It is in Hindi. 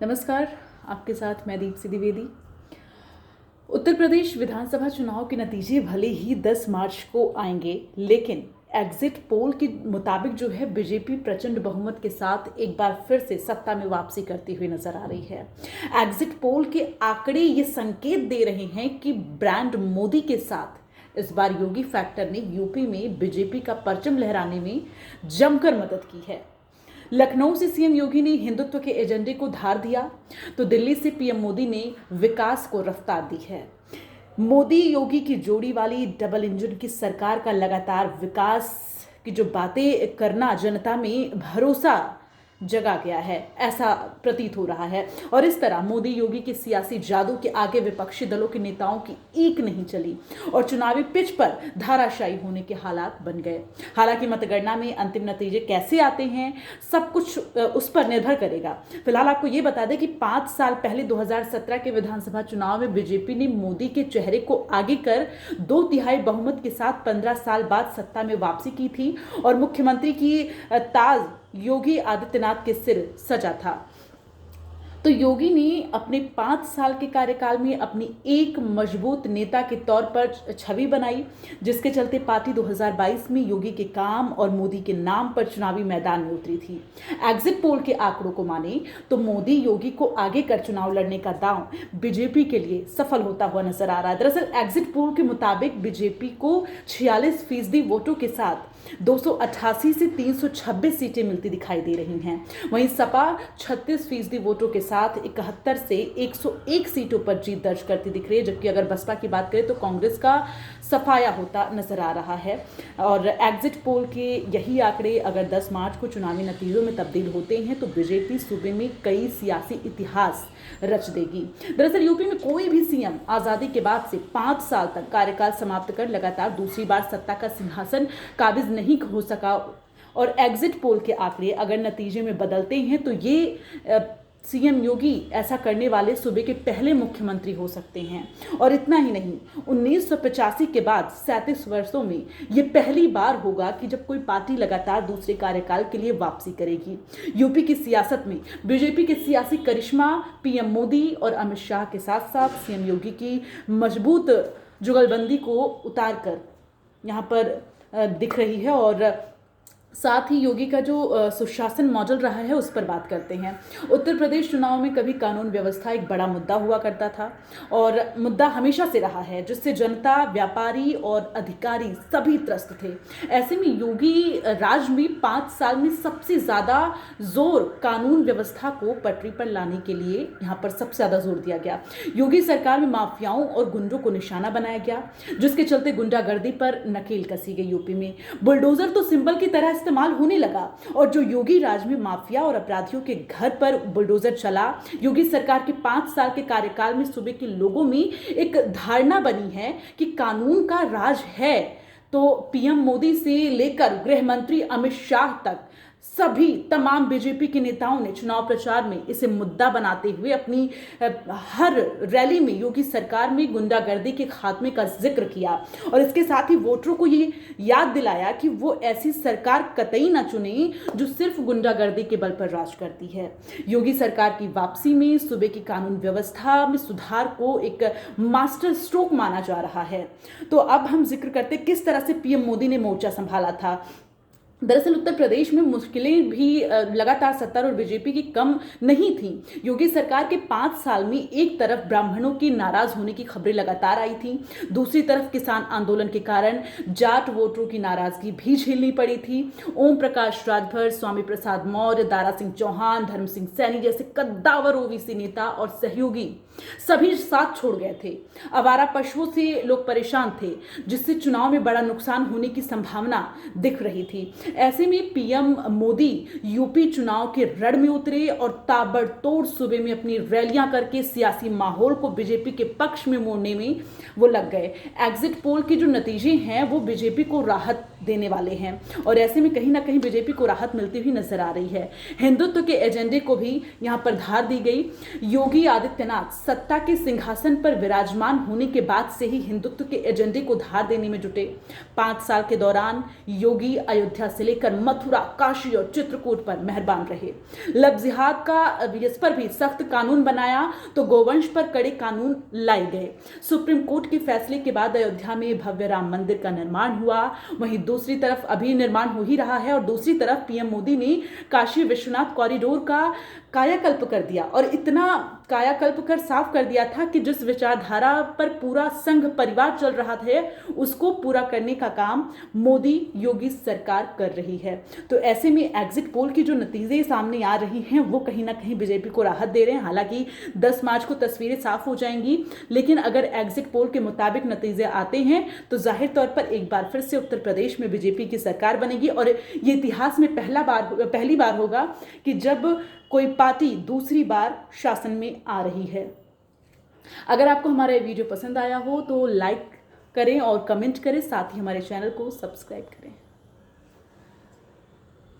नमस्कार। आपके साथ मैं दीप्ति द्विवेदी। उत्तर प्रदेश विधानसभा चुनाव के नतीजे भले ही 10 मार्च को आएंगे, लेकिन एग्जिट पोल के मुताबिक जो है बीजेपी प्रचंड बहुमत के साथ एक बार फिर से सत्ता में वापसी करती हुई नजर आ रही है। एग्जिट पोल के आंकड़े ये संकेत दे रहे हैं कि ब्रांड मोदी के साथ इस बार योगी फैक्टर ने यूपी में बीजेपी का परचम लहराने में जमकर मदद की है। लखनऊ से सीएम योगी ने हिंदुत्व के एजेंडे को धार दिया, तो दिल्ली से पीएम मोदी ने विकास को रफ्तार दी है। मोदी योगी की जोड़ी वाली डबल इंजन की सरकार का लगातार विकास की जो बातें करना जनता में भरोसा जगा गया है, ऐसा प्रतीत हो रहा है। और इस तरह मोदी योगी के सियासी जादू के आगे विपक्षी दलों के नेताओं की ईक नहीं चली और चुनावी पिच पर धाराशायी होने के हालात बन गए। हालांकि मतगणना में अंतिम नतीजे कैसे आते हैं, सब कुछ उस पर निर्भर करेगा। फिलहाल आपको ये बता दें कि 5 साल पहले 2017 के विधानसभा चुनाव में बीजेपी ने मोदी के चेहरे को आगे कर 2/3 बहुमत के साथ 15 साल बाद सत्ता में वापसी की थी और मुख्यमंत्री की ताज योगी आदित्यनाथ के सिर सजा था। तो योगी ने अपने 5 साल के कार्यकाल में अपनी एक मजबूत नेता के तौर पर छवि बनाई, जिसके चलते पार्टी 2022 में योगी के काम और मोदी के नाम पर चुनावी मैदान में उतरी थी। एग्जिट पोल के आंकड़ों को माने तो मोदी योगी को आगे कर चुनाव लड़ने का दांव बीजेपी के लिए सफल होता हुआ नजर आ रहा है। दरअसल एग्जिट पोल के मुताबिक बीजेपी को 46% वोटों के साथ 288 से 326 सीटें मिलती दिखाई दे रही हैं। वहीं सपा 36% वोटों के साथ 71 से 101 सीटों पर जीत दर्ज करती दिख रही है, जबकि अगर बसपा की बात करें तो कांग्रेस का सफाया होता नजर आ रहा है। और एग्जिट पोल के यही आंकड़े अगर 10 मार्च को चुनावी नतीजों में तब्दील होते हैं तो बीजेपी सूबे में कई सियासी इतिहास रच देगी। दरअसल यूपी में कोई भी सीएम आजादी के बाद से 5 साल तक कार्यकाल समाप्त कर लगातार दूसरी बार सत्ता का सिंहासन काबिज नहीं हो सका। और एग्जिट पोल के आंकड़े अगर नतीजे में बदलते हैं तो ये सीएम योगी ऐसा करने वाले सूबे के पहले मुख्यमंत्री हो सकते हैं। और इतना ही नहीं, 1985 के बाद 37 वर्षों में ये पहली बार होगा कि जब कोई पार्टी लगातार दूसरे कार्यकाल के लिए वापसी करेगी। यूपी की सियासत में बीजेपी के सियासी करिश्मा पीएम मोदी और अमित शाह के साथ साथ सीएम योगी की मजबूत जुगलबंदी को उतार कर यहाँ पर दिख रही है। और साथ ही योगी का जो सुशासन मॉडल रहा है उस पर बात करते हैं। उत्तर प्रदेश चुनाव में कभी कानून व्यवस्था एक बड़ा मुद्दा हुआ करता था और मुद्दा हमेशा से रहा है, जिससे जनता, व्यापारी और अधिकारी सभी त्रस्त थे। ऐसे में योगी राज में 5 साल में सबसे ज़्यादा जोर कानून व्यवस्था को पटरी पर लाने के लिए यहाँ पर सबसे ज़्यादा जोर दिया गया। योगी सरकार में माफियाओं और गुंडों को निशाना बनाया गया, जिसके चलते गुंडागर्दी पर नकेल कसी गई। यूपी में बुलडोजर तो सिंबल की तरह इस्तेमाल होने लगा और जो योगी राज में माफिया और अपराधियों के घर पर बुलडोजर चला, योगी सरकार के 5 साल के कार्यकाल में सूबे के लोगों में एक धारणा बनी है कि कानून का राज है। तो पीएम मोदी से लेकर गृह मंत्री अमित शाह तक सभी तमाम बीजेपी के नेताओं ने चुनाव प्रचार में इसे मुद्दा बनाते हुए अपनी हर रैली में योगी सरकार में गुंडागर्दी के खात्मे का जिक्र किया और इसके साथ ही वोटरों को ये याद दिलाया कि वो ऐसी सरकार कतई ना चुने जो सिर्फ गुंडागर्दी के बल पर राज करती है। योगी सरकार की वापसी में सूबे की कानून व्यवस्था में सुधार को एक मास्टर स्ट्रोक माना जा रहा है। तो अब हम जिक्र करते किस तरह से पीएम मोदी ने मोर्चा संभाला था। दरअसल उत्तर प्रदेश में मुश्किलें भी लगातार सत्तारूढ़ बीजेपी की कम नहीं थी। योगी सरकार के 5 साल में एक तरफ ब्राह्मणों की नाराज होने की खबरें लगातार आई थी, दूसरी तरफ किसान आंदोलन के कारण जाट वोटरों की नाराजगी भी झेलनी पड़ी थी। ओम प्रकाश राजभर, स्वामी प्रसाद मौर्य, दारा सिंह चौहान, धर्म सिंह सैनी जैसे कद्दावर ओबीसी नेता और सहयोगी सभी साथ छोड़ गए थे। आवारा पशुओं से लोग परेशान थे, जिससे चुनाव में बड़ा नुकसान होने की संभावना दिख रही थी। ऐसे में पीएम मोदी यूपी चुनाव के रण में उतरे और ताबड़तोड़ सूबे में अपनी रैलियां करके सियासी माहौल को बीजेपी के पक्ष में मोड़ने में वो लग गए। एग्जिट पोल के जो नतीजे हैं वो बीजेपी को राहत देने वाले हैं और ऐसे में कहीं ना कहीं बीजेपी को राहत मिलती हुई नजर आ रही है। हिंदुत्व के एजेंडे को भी यहां पर धार दी गई। योगी आदित्यनाथ सत्ता के सिंहासन पर विराजमान होने के बाद से ही हिंदुत्व के एजेंडे को धार देने में जुटे। 5 साल के दौरान योगी अयोध्या से लेकर मथुरा, काशी और चित्रकूट पर मेहरबान रहे। लव जिहाद का इस पर भी सख्त कानून बनाया तो गोवंश पर कड़े कानून लाए गए। सुप्रीम कोर्ट के फैसले के बाद अयोध्या में भव्य राम मंदिर का निर्माण हुआ। वहीं दूसरी तरफ अभी निर्माण हो ही रहा है और दूसरी तरफ पीएम मोदी ने काशी विश्वनाथ कॉरिडोर का कायाकल्प कर दिया और इतना कायाकल्प कर साफ कर दिया था कि जिस विचारधारा पर पूरा संघ परिवार चल रहा है उसको पूरा करने का काम मोदी योगी सरकार कर रही है। तो ऐसे में एग्जिट पोल की जो नतीजे सामने आ रही हैं वो कहीं ना कहीं बीजेपी को राहत दे रहे हैं। हालांकि 10 मार्च को तस्वीरें साफ हो जाएंगी, लेकिन अगर एग्जिट पोल के मुताबिक नतीजे आते हैं तो जाहिर तौर पर एक बार फिर से उत्तर प्रदेश में बीजेपी की सरकार बनेगी और ये इतिहास में पहली बार होगा कि जब कोई पार्टी दूसरी बार शासन में आ रही है। अगर आपको हमारा ये वीडियो पसंद आया हो तो लाइक करें और कमेंट करें, साथ ही हमारे चैनल को सब्सक्राइब करें।